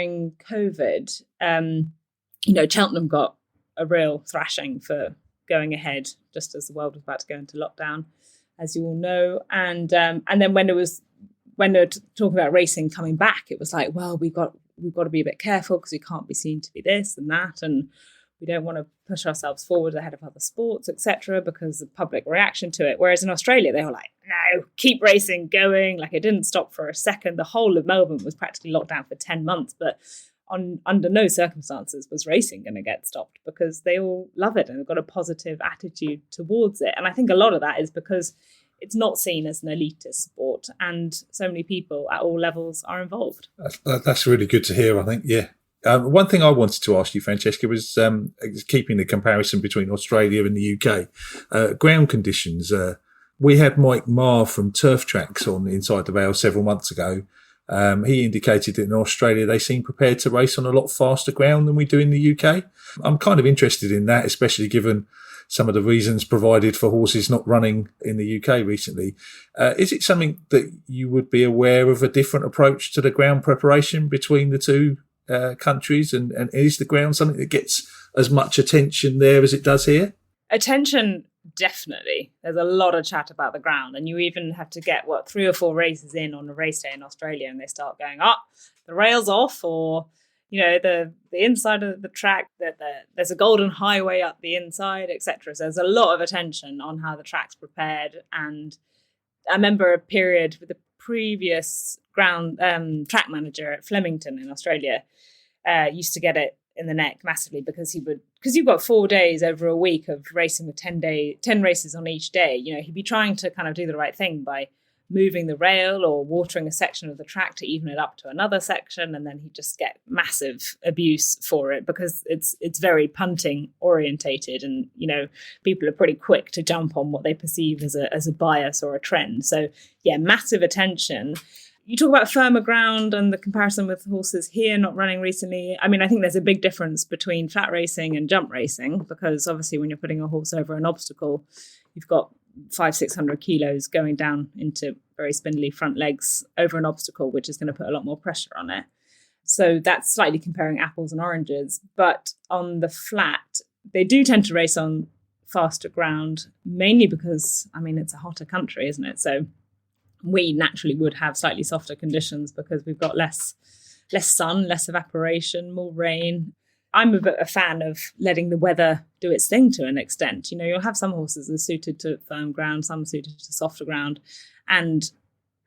During COVID, Cheltenham got a real thrashing for going ahead just as the world was about to go into lockdown, as you all know. And then when they were talking about racing coming back, it was like, well, we've got to be a bit careful because we can't be seen to be this and that, and we don't want to push ourselves forward ahead of other sports, etc., because of public reaction to it. Whereas in Australia, they were like, no, keep racing going. Like, it didn't stop for a second. The whole of Melbourne was practically locked down for 10 months, but under no circumstances was racing going to get stopped, because they all love it and have got a positive attitude towards it. And I think a lot of that is because it's not seen as an elitist sport, and so many people at all levels are involved. That's really good to hear, I think, yeah. One thing I wanted to ask you, Francesca, was keeping the comparison between Australia and the UK. Ground conditions. We had Mike Marr from Turf Tracks on Inside the Vale several months ago. He indicated that in Australia they seem prepared to race on a lot faster ground than we do in the UK. I'm kind of interested in that, especially given some of the reasons provided for horses not running in the UK recently. Is it something that you would be aware of, a different approach to the ground preparation between the two countries, and is the ground something that gets as much attention there as it does here? Attention, definitely. There's a lot of chat about the ground, and you even have to get 3 or 4 races in on a race day in Australia, and they start going, the rail's off, or the inside of the track, that there's a golden highway up the inside, etc. So there's a lot of attention on how the track's prepared. And I remember a period with the previous ground track manager at Flemington in Australia used to get it in the neck massively, because you've got 4 days over a week of racing with 10 races on each day. He'd be trying to kind of do the right thing by moving the rail or watering a section of the track to even it up to another section, and then he'd just get massive abuse for it, because it's very punting orientated, and people are pretty quick to jump on what they perceive as a bias or a trend. So yeah, massive attention. You talk about firmer ground and the comparison with horses here not running recently. I mean, I think there's a big difference between flat racing and jump racing, because obviously when you're putting a horse over an obstacle, you've got 500-600 kilos going down into very spindly front legs over an obstacle, which is going to put a lot more pressure on it. So that's slightly comparing apples and oranges. But on the flat, they do tend to race on faster ground, mainly because, it's a hotter country, isn't it? So we naturally would have slightly softer conditions because we've got less sun, less evaporation, more rain. I'm a fan of letting the weather do its thing to an extent. You'll have some horses that are suited to firm ground, some suited to softer ground. And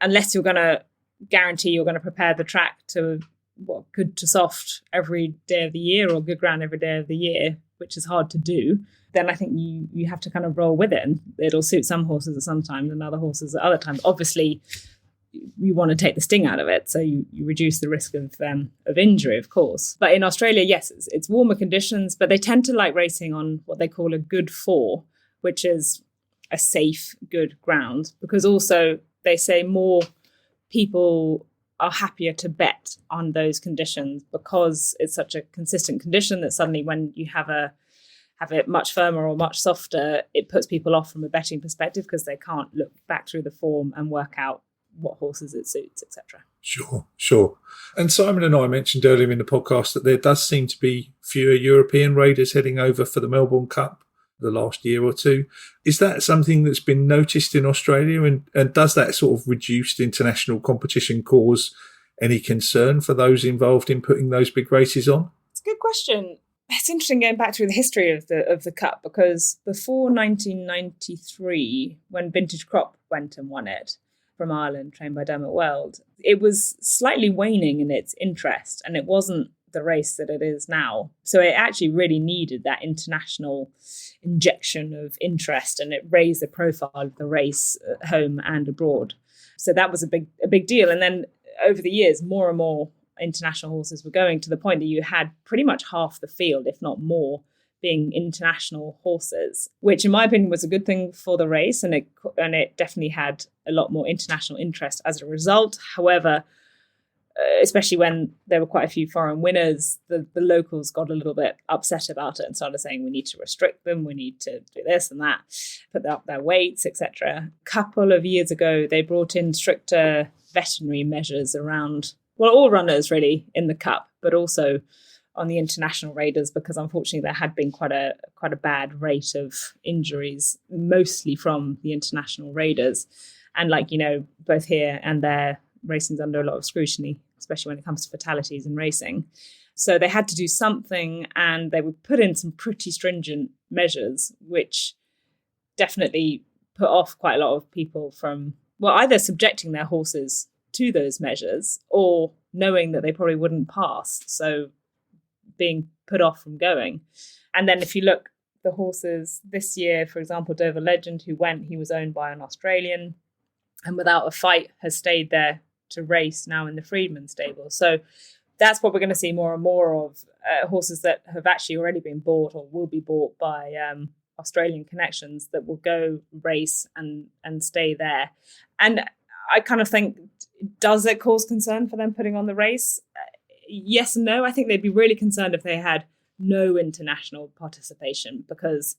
unless you're going to guarantee you're going to prepare the track to good to soft every day of the year, or good ground every day of the year, which is hard to do, then I think you have to kind of roll with it. And it'll suit some horses at some times and other horses at other times. Obviously, you want to take the sting out of it, so you reduce the risk of injury, of course. But in Australia, yes, it's warmer conditions, but they tend to like racing on what they call a good 4, which is a safe, good ground, because also they say more people are happier to bet on those conditions, because it's such a consistent condition that suddenly when you have it much firmer or much softer, it puts people off from a betting perspective, because they can't look back through the form and work out what horses it suits, etc. Sure. And Simon and I mentioned earlier in the podcast that there does seem to be fewer European raiders heading over for the Melbourne Cup the last year or two. Is that something that's been noticed in Australia, and does that sort of reduced international competition cause any concern for those involved in putting those big races on? It's a good question. It's interesting going back through the history of the Cup, because before 1993, when Vintage Crop went and won it from Ireland, trained by Dermot Weld, it was slightly waning in its interest, and it wasn't the race that it is now. So it actually really needed that international injection of interest, and it raised the profile of the race at home and abroad. So that was a big deal. And then over the years, more and more international horses were going, to the point that you had pretty much half the field, if not more, being international horses, which in my opinion was a good thing for the race, and it definitely had a lot more international interest as a result. However, especially when there were quite a few foreign winners, the locals got a little bit upset about it and started saying we need to restrict them, we need to do this and that, put up their weights, etc. A couple of years ago, they brought in stricter veterinary measures around all runners really in the Cup, but also on the international raiders, because unfortunately there had been quite a bad rate of injuries, mostly from the international raiders. And both here and there, racing's under a lot of scrutiny, especially when it comes to fatalities in racing. So they had to do something, and they would put in some pretty stringent measures, which definitely put off quite a lot of people from, either subjecting their horses to those measures or knowing that they probably wouldn't pass. So being put off from going. And then if you look, the horses this year, for example, Dover Legend, who went, he was owned by an Australian, and without a fight has stayed there to race now in the Freedman stable. So that's what we're going to see more and more of, horses that have actually already been bought or will be bought by Australian connections that will go race and stay there. And I kind of think, does it cause concern for them putting on the race? Yes and no. I think they'd be really concerned if they had no international participation, because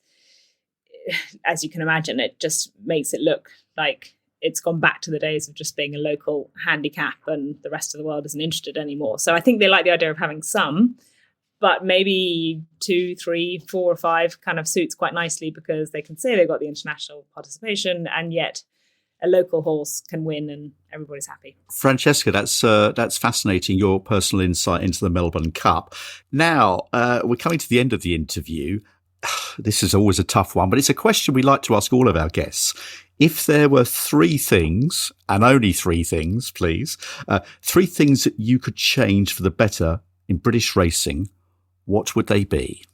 as you can imagine, it just makes it look like it's gone back to the days of just being a local handicap and the rest of the world isn't interested anymore. So I think they like the idea of having some, but maybe 2, 3, 4 or 5 kind of suits quite nicely, because they can say they've got the international participation and yet a local horse can win and everybody's happy. Francesca, that's fascinating, your personal insight into the Melbourne Cup. Now, we're coming to the end of the interview. This is always a tough one, but it's a question we like to ask all of our guests. If there were 3 things, and only 3 things, please, 3 things that you could change for the better in British racing, what would they be?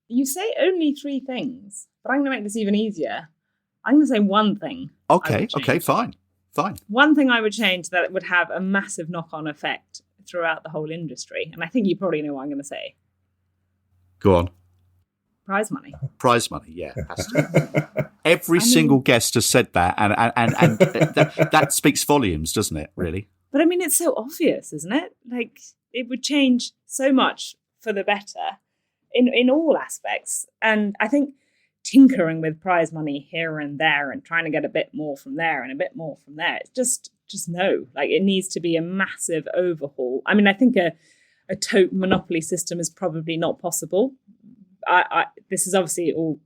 You say only 3 things, but I'm going to make this even easier. I'm going to say one thing. Okay, fine. One thing I would change that would have a massive knock-on effect throughout the whole industry, and I think you probably know what I'm going to say. Go on. Prize money. Prize money, yeah. Has to. Every single guest has said that, and that speaks volumes, doesn't it, really? But I mean, it's so obvious, isn't it? Like, it would change so much for the better in all aspects. And I think tinkering with prize money here and there and trying to get a bit more from there and a bit more from there, it's just no. Like, it needs to be a massive overhaul. I mean, I think a tote monopoly system is probably not possible. This is obviously all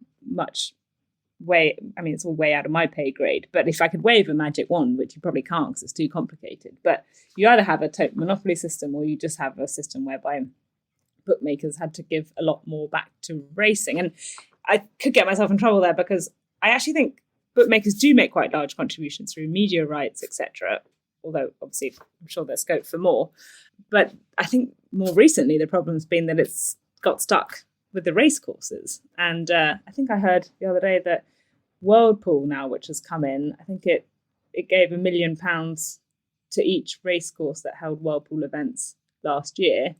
it's all way out of my pay grade. But if I could wave a magic wand, which you probably can't because it's too complicated, but you either have a tote monopoly system or you just have a system whereby bookmakers had to give a lot more back to racing. And I could get myself in trouble there, because I actually think bookmakers do make quite large contributions through media rights, etc. Although obviously I'm sure there's scope for more. But I think more recently the problem's been that it's got stuck with the race courses. And I think I heard the other day that Whirlpool now, which has come in, I think it gave £1 million to each race course that held Whirlpool events last year.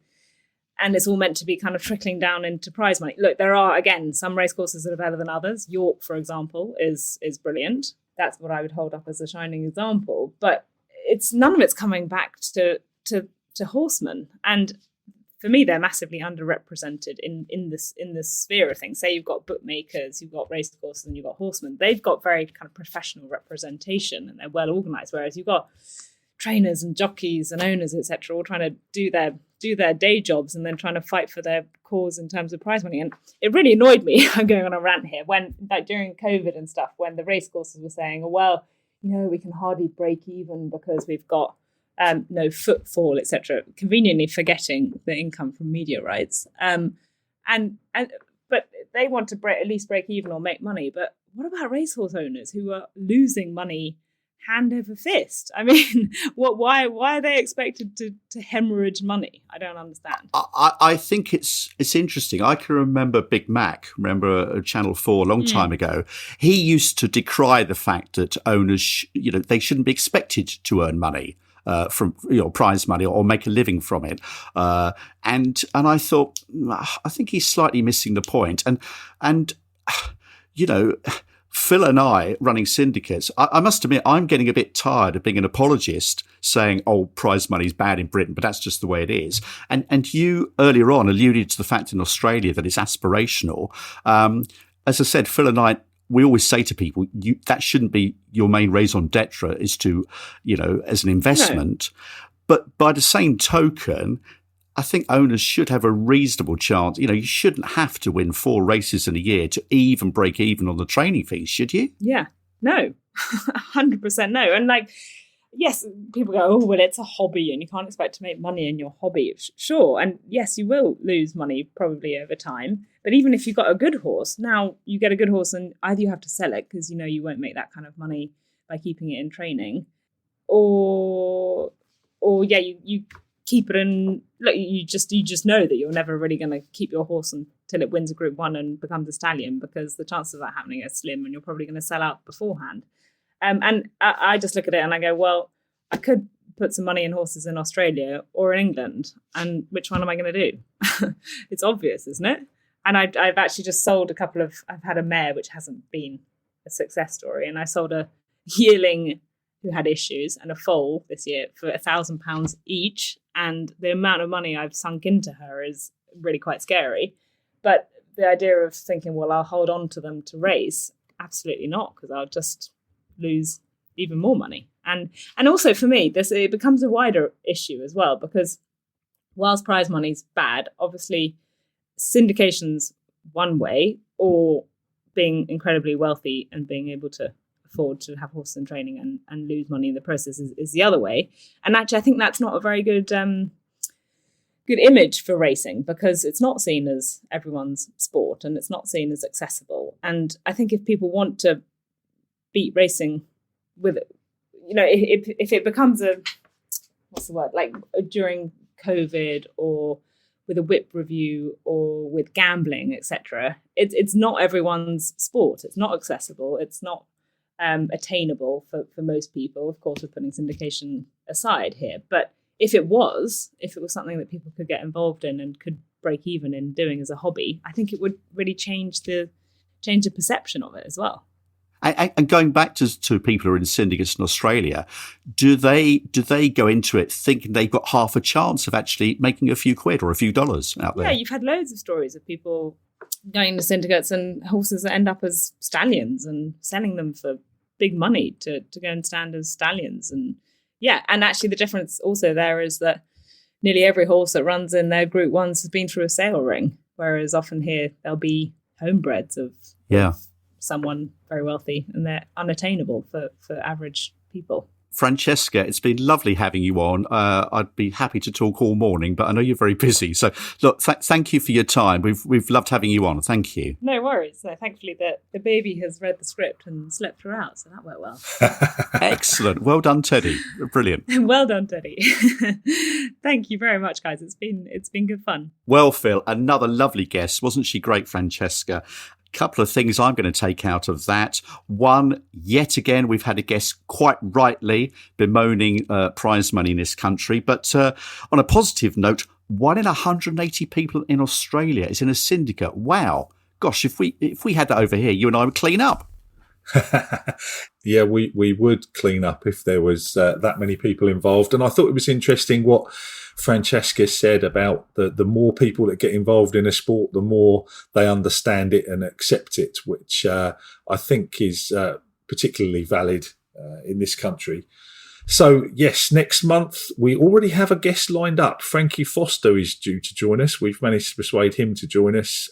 And it's all meant to be kind of trickling down into prize money. Look, there are, again, some race courses that are better than others. York, for example, is brilliant. That's what I would hold up as a shining example. But none of it's coming back to horsemen. And for me, they're massively underrepresented in this sphere of things. Say you've got bookmakers, you've got race courses, and you've got horsemen. They've got very kind of professional representation and they're well organised. Whereas you've got trainers and jockeys and owners, etc., all trying to do their day jobs and then trying to fight for their cause in terms of prize money. And it really annoyed me. I'm going on a rant here. When, like, during COVID and stuff, when the race courses were saying, "Oh, well, we can hardly break even because we've got no footfall, etc., conveniently forgetting the income from media rights. But they want to at least break even or make money. But what about racehorse owners who are losing money hand over fist? I mean, why are they expected to hemorrhage money? I don't understand. I think it's interesting. I can remember Big Mac, Channel 4 a long time ago. He used to decry the fact that owners, they shouldn't be expected to earn money from prize money or make a living from it. And I thought, I think he's slightly missing the point. And Phil and I, running syndicates, I must admit, I'm getting a bit tired of being an apologist saying, oh, prize money's bad in Britain, but that's just the way it is. And you earlier on alluded to the fact in Australia that it's aspirational. As I said, Phil and I, we always say to people, that shouldn't be your main raison d'etre, is to, as an investment. No. But by the same token, I think owners should have a reasonable chance. You know, you shouldn't have to win 4 races in a year to even break even on the training fees, should you? Yeah, no, 100% no. And like, yes, people go, oh, well, it's a hobby and you can't expect to make money in your hobby. Sure. And yes, you will lose money probably over time. But even if you've got a good horse, now you get a good horse and either you have to sell it because, you know, you won't make that kind of money by keeping it in training, or yeah, you keep it in. Look, you just know that you're never really going to keep your horse until it wins a Group 1 and becomes a stallion, because the chances of that happening are slim, and you're probably going to sell out beforehand. And I just look at it and I go, well, I could put some money in horses in Australia or in England, and which one am I going to do? It's obvious, isn't it? And I've actually just sold I've had a mare which hasn't been a success story, and I sold a yearling who had issues and a foal this year for £1,000 each. And the amount of money I've sunk into her is really quite scary. But the idea of thinking, well, I'll hold on to them to race, absolutely not, because I'll just lose even more money. And also for me, it becomes a wider issue as well, because whilst prize money's bad, obviously syndication's one way, or being incredibly wealthy and being able to afford to have horses in training and lose money in the process is the other way. And actually, I think that's not a very good image for racing, because it's not seen as everyone's sport and it's not seen as accessible. And I think if people want to beat racing with, you know, if it becomes like during COVID or with a whip review or with gambling, etc., it's not everyone's sport. It's not accessible. It's not attainable for most people. Of course, we're putting syndication aside here, but if it was something that people could get involved in and could break even in doing as a hobby, I think it would really change the perception of it as well. And going back to people who are in syndicates in Australia, do they go into it thinking they've got half a chance of actually making a few quid or a few dollars out there? Yeah, you've had loads of stories of people going to syndicates and horses that end up as stallions and selling them for big money to go and stand as stallions. And yeah, and actually the difference also there is that nearly every horse that runs in their Group 1s has been through a sale ring, whereas often here there'll be homebreds of someone very wealthy, and they're unattainable for average people. Francesca, it's been lovely having you on. I'd be happy to talk all morning, but I know you're very busy. So, look, thank you for your time. We've loved having you on. Thank you. No worries. So, thankfully, the baby has read the script and slept her out, so that went well. Excellent. Well done, Teddy. Brilliant. Well done, Teddy. Thank you very much, guys. It's been good fun. Well, Phil, another lovely guest. Wasn't she great, Francesca? Couple of things I'm going to take out of that. One, yet again, we've had a guest quite rightly bemoaning prize money in this country. But on a positive note, 1 in 180 people in Australia is in a syndicate. Wow. Gosh, if we had that over here, you and I would clean up. Yeah, we would clean up if there was that many people involved. And I thought it was interesting what Francesca said about the more people that get involved in a sport, the more they understand it and accept it, which I think is particularly valid in this country. So, yes, next month we already have a guest lined up. Frankie Foster is due to join us. We've managed to persuade him to join us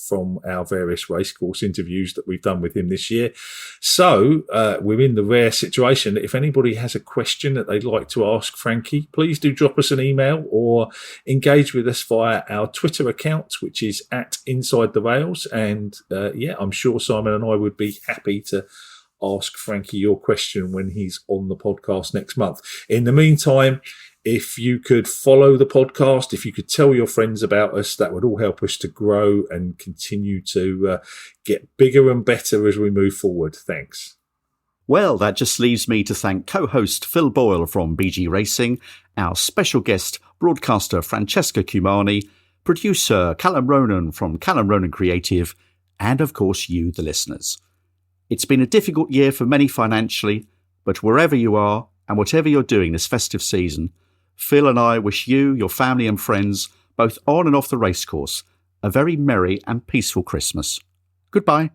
from our various racecourse interviews that we've done with him this year. So we're in the rare situation that if anybody has a question that they'd like to ask Frankie, please do drop us an email or engage with us via our Twitter account, which is @InsideTheRails. And I'm sure Simon and I would be happy to ask Frankie your question when he's on the podcast next month. In the meantime, if you could follow the podcast, if you could tell your friends about us, that would all help us to grow and continue to get bigger and better as we move forward. Thanks. Well, that just leaves me to thank co-host Phil Boyle from BG Racing, our special guest broadcaster Francesca Cumani, producer Callum Ronan from Callum Ronan Creative, and of course you, the listeners. It's been a difficult year for many financially, but wherever you are and whatever you're doing this festive season, Phil and I wish you, your family and friends, both on and off the racecourse, a very merry and peaceful Christmas. Goodbye.